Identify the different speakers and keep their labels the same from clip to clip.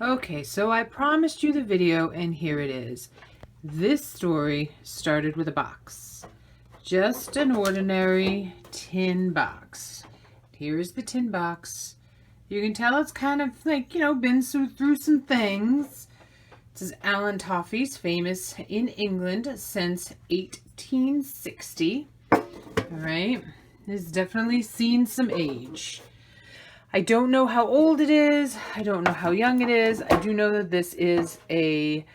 Speaker 1: Okay, so I promised you the video, and here it is. This story started with a box. Just an ordinary tin box. Here's the tin box. You can tell it's kind of like, been through some things. This is Alan Toffee's, famous in England since 1860. All right. It's definitely seen some age. I don't know how old it is. I don't know how young it is. I do know that this is a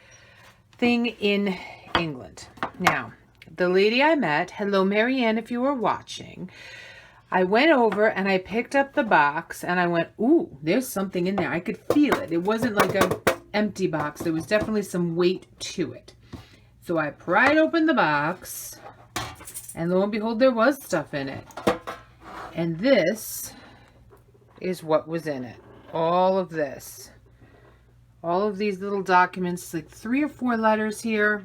Speaker 1: thing in England. Now, the lady I met, hello Marianne if you were watching, I went over and I picked up the box and I went, ooh, there's something in there. I could feel it. It wasn't like an empty box. There was definitely some weight to it. So I pried open the box and lo and behold, there was stuff in it. And this is what was in it. All of this. All of these little documents, like 3 or 4 letters here,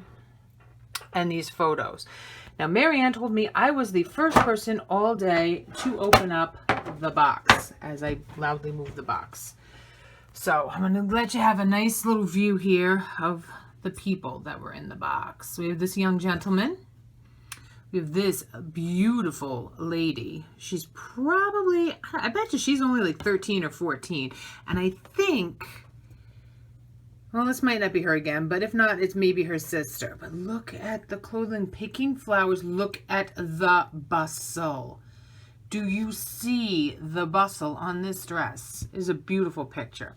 Speaker 1: and these photos. Now, Marianne told me I was the first person all day to open up the box as I loudly move the box. So I'm going to let you have a nice little view here of the people that were in the box. We have this young gentleman. We have this beautiful lady. She's probably, I bet you she's only like 13 or 14. And I think, well, this might not be her again, but if not, it's maybe her sister. But look at the clothing, picking flowers. Look at the bustle. Do you see the bustle on this dress? It is a beautiful picture.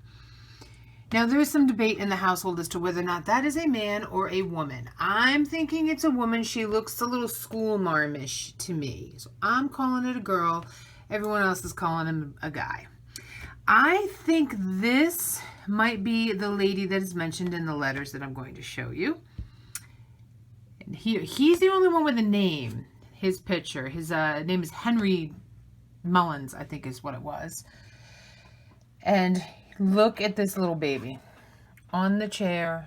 Speaker 1: Now, there's some debate in the household as to whether or not that is a man or a woman. I'm thinking it's a woman. She looks a little school marmish to me. So I'm calling it a girl. Everyone else is calling him a guy. I think this might be the lady that is mentioned in the letters that I'm going to show you. And he's the only one with a name. His picture. His name is Henry Mullins, I think is what it was. And look at this little baby on the chair.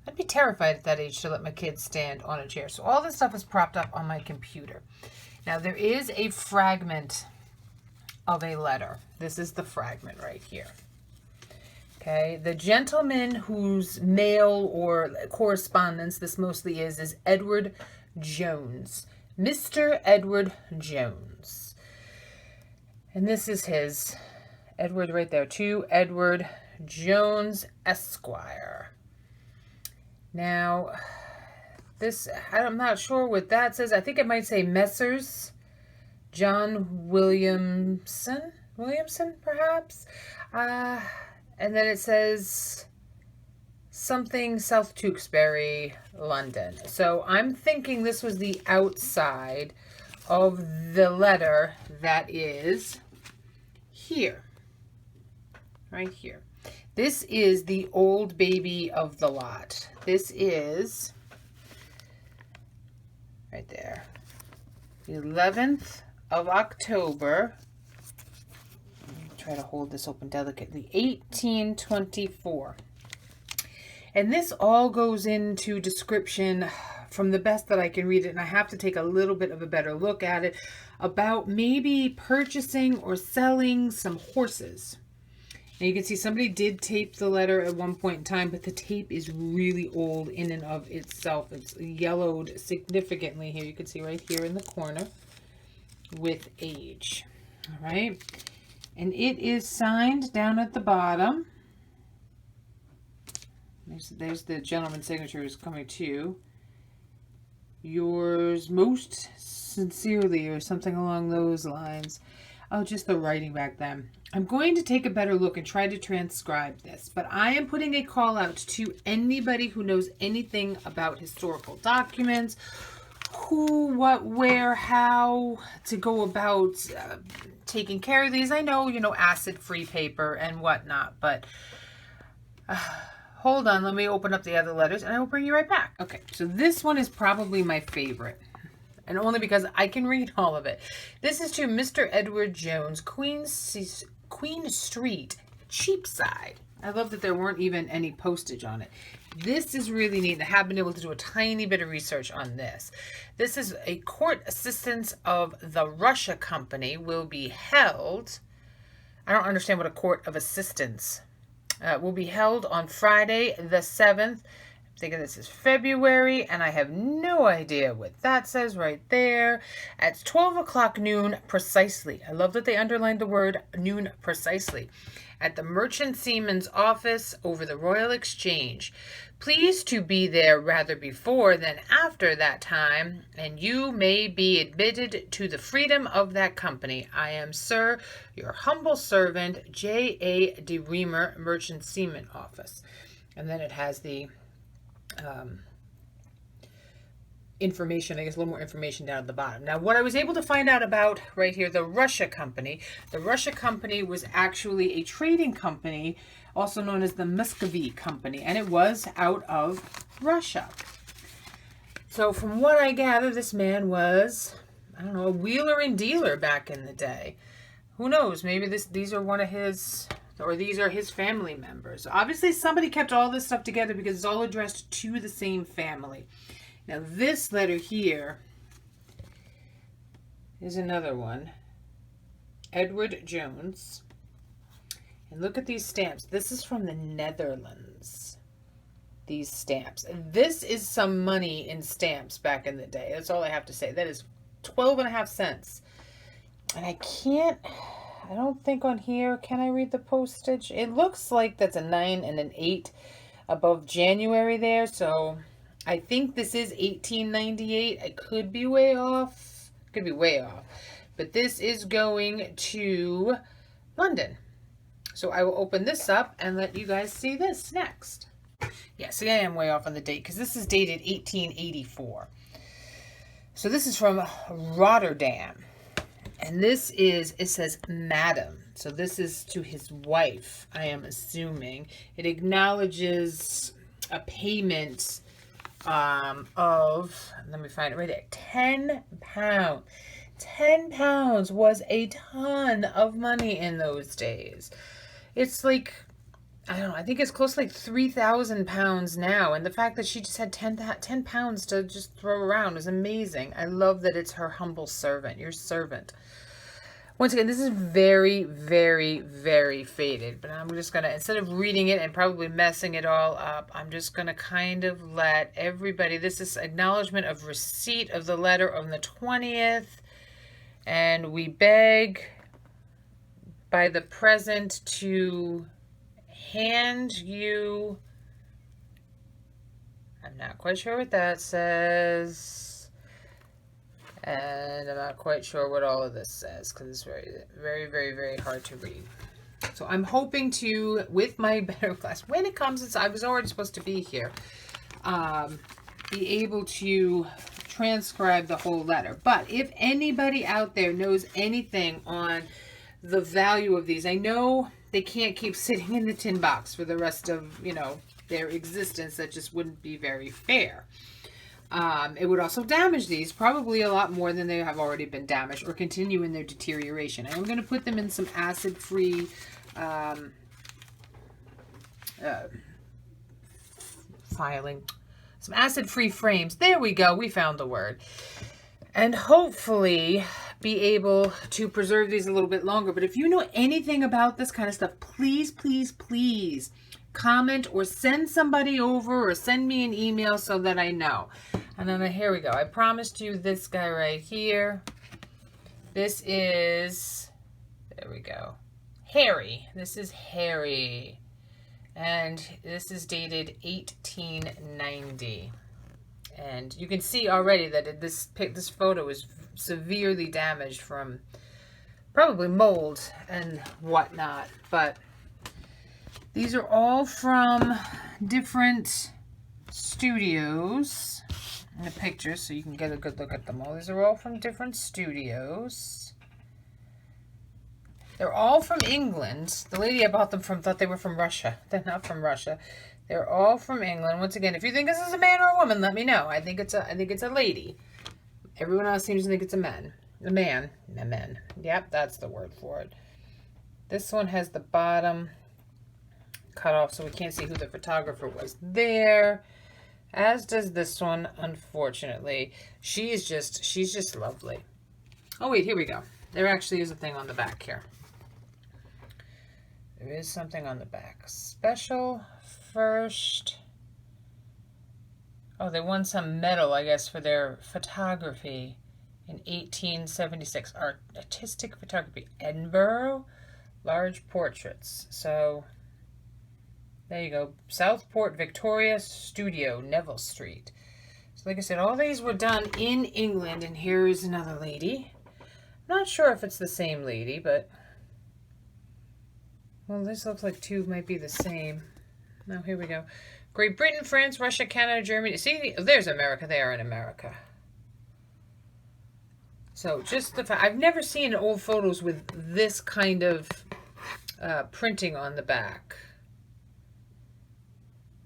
Speaker 1: I'd be terrified at that age to let my kids stand on a chair. So all this stuff is propped up on my computer. Now there is a fragment of a letter. This is the fragment right here. Okay, the gentleman whose mail or correspondence this mostly is Edward Jones. Mr. Edward Jones. And this is his Edward right there, to Edward Jones, Esquire. Now, this, I'm not sure what that says. I think it might say Messrs. John Williamson, perhaps? And then it says something South Tewkesbury, London. So I'm thinking this was the outside of the letter that is here. Right here. This is the old baby of the lot. This is right there. The 11th of October. Let me try to hold this open delicately. 1824. And this all goes into description from the best that I can read it, and I have to take a little bit of a better look at it, about maybe purchasing or selling some horses. And you can see somebody did tape the letter at one point in time, but the tape is really old in and of itself. It's yellowed significantly here. You can see right here in the corner with age. All right. And it is signed down at the bottom. There's the gentleman's signature who's coming to. Yours most sincerely, or something along those lines. Oh, just the writing back then. I'm going to take a better look and try to transcribe this, but I am putting a call out to anybody who knows anything about historical documents, who, what, where, how to go about taking care of these. I know, acid-free paper and whatnot, but hold on, let me open up the other letters and I will bring you right back. Okay, so this one is probably my favorite. And only because I can read all of it. This is to Mr. Edward Jones, Queen Street, Cheapside. I love that there weren't even any postage on it. This is really neat. I have been able to do a tiny bit of research on this. This is a court assistance of the Russia Company will be held. I don't understand what a court of assistance will be held on Friday the 7th. I'm thinking this is February, and I have no idea what that says right there. At 12 o'clock noon precisely. I love that they underlined the word noon precisely. At the Merchant Seaman's office over the Royal Exchange. Please to be there rather before than after that time, and you may be admitted to the freedom of that company. I am, sir, your humble servant, J.A. de Reamer, Merchant Seaman Office. And then it has the information, I guess a little more information down at the bottom. Now, what I was able to find out about right here, the Russia Company. The Russia Company was actually a trading company, also known as the Muscovy Company, and it was out of Russia. So from what I gather, this man was, I don't know, a wheeler and dealer back in the day. Who knows? Maybe these are one of his, or these are his family members. Obviously, somebody kept all this stuff together because it's all addressed to the same family. Now, this letter here is another one. Edward Jones. And look at these stamps. This is from the Netherlands. These stamps. This is some money in stamps back in the day. That's all I have to say. That is 12.5 cents. And I don't think on here, can I read the postage? It looks like that's a 9 and an 8 above January there. So I think this is 1898. I could be way off. Could be way off. But this is going to London. So I will open this up and let you guys see this next. Yeah, see, I am way off on the date because this is dated 1884. So this is from Rotterdam. And this is, it says, Madam. So this is to his wife, I am assuming. It acknowledges a payment of, let me find it right there, 10 pounds. 10 pounds was a ton of money in those days. It's like, I don't know, I think it's close to like 3,000 pounds now. And the fact that she just had 10 pounds to just throw around is amazing. I love that it's her humble servant, your servant. Once again, this is very, very, very faded, but I'm just going to, instead of reading it and probably messing it all up, I'm just going to kind of let everybody, this is acknowledgement of receipt of the letter on the 20th, and we beg by the present to hand you, I'm not quite sure what that says. And I'm not quite sure what all of this says because it's very, very, very, very hard to read. So I'm hoping to, with my better class, when it comes, I was already supposed to be here, be able to transcribe the whole letter. But if anybody out there knows anything on the value of these, I know they can't keep sitting in the tin box for the rest of, their existence. That just wouldn't be very fair. It would also damage these, probably a lot more than they have already been damaged, or continue in their deterioration. I'm going to put them in some acid-free filing. Some acid-free frames. There we go. We found the word. And hopefully be able to preserve these a little bit longer. But if you know anything about this kind of stuff, please, please, please comment or send somebody over or send me an email so that I know. And then here we go. I promised you this guy right here. This is, there we go, Harry. This is Harry. And this is dated 1890. And you can see already that this photo is severely damaged from probably mold and whatnot. But these are all from different studios in the picture, so you can get a good look at them all. These are all from different studios. They're all from England. The lady I bought them from thought they were from Russia. They're not from Russia. They're all from England. Once again, if you think this is a man or a woman, let me know. I think it's a lady. Everyone else seems to think it's a man. A man. A man. Yep, that's the word for it. This one has the bottom cut off, so we can't see who the photographer was there. As does this one, unfortunately. She's just lovely. Oh wait, here we go. There actually is a thing on the back here. There is something on the back. Special first. Oh, they won some medal, I guess, for their photography in 1876. Artistic photography. Edinburgh. Large portraits. So, there you go. Southport Victoria Studio, Neville Street. So, like I said, all these were done in England. And here is another lady. Not sure if it's the same lady, but... Well, this looks like two might be the same. Now, here we go. Great Britain, France, Russia, Canada, Germany. See, there's America. They are in America. So, just the fact... I've never seen old photos with this kind of printing on the back.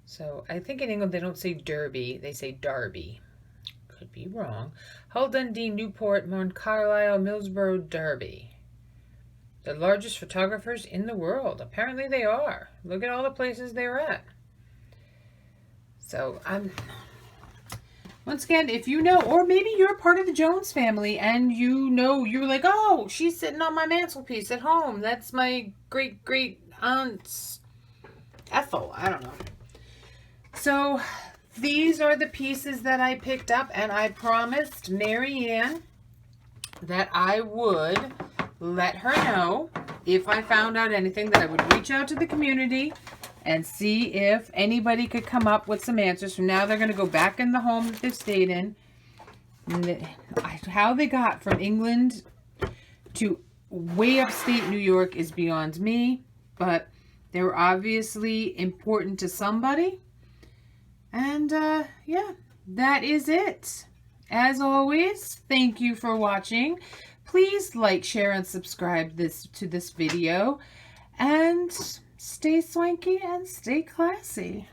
Speaker 1: So, I think in England they don't say Derby. They say Derby. Could be wrong. Hull, Dundee, Newport, Mount Carlisle, Middlesbrough, Derby. The largest photographers in the world. Apparently they are. Look at all the places they were at. So, once again, if you know, or maybe you're part of the Jones family and you know, you're like, oh, she's sitting on my mantelpiece at home. That's my great aunt's Ethel. I don't know. So, these are the pieces that I picked up, and I promised Mary Ann that I would let her know if I found out anything, that I would reach out to the community and see if anybody could come up with some answers. So now they're going to go back in the home that they've stayed in. How they got from England to way upstate New York is beyond me, but they were obviously important to somebody. And yeah, that is it. As always, thank you for watching. Please like, share, and subscribe to this video. And stay swanky and stay classy.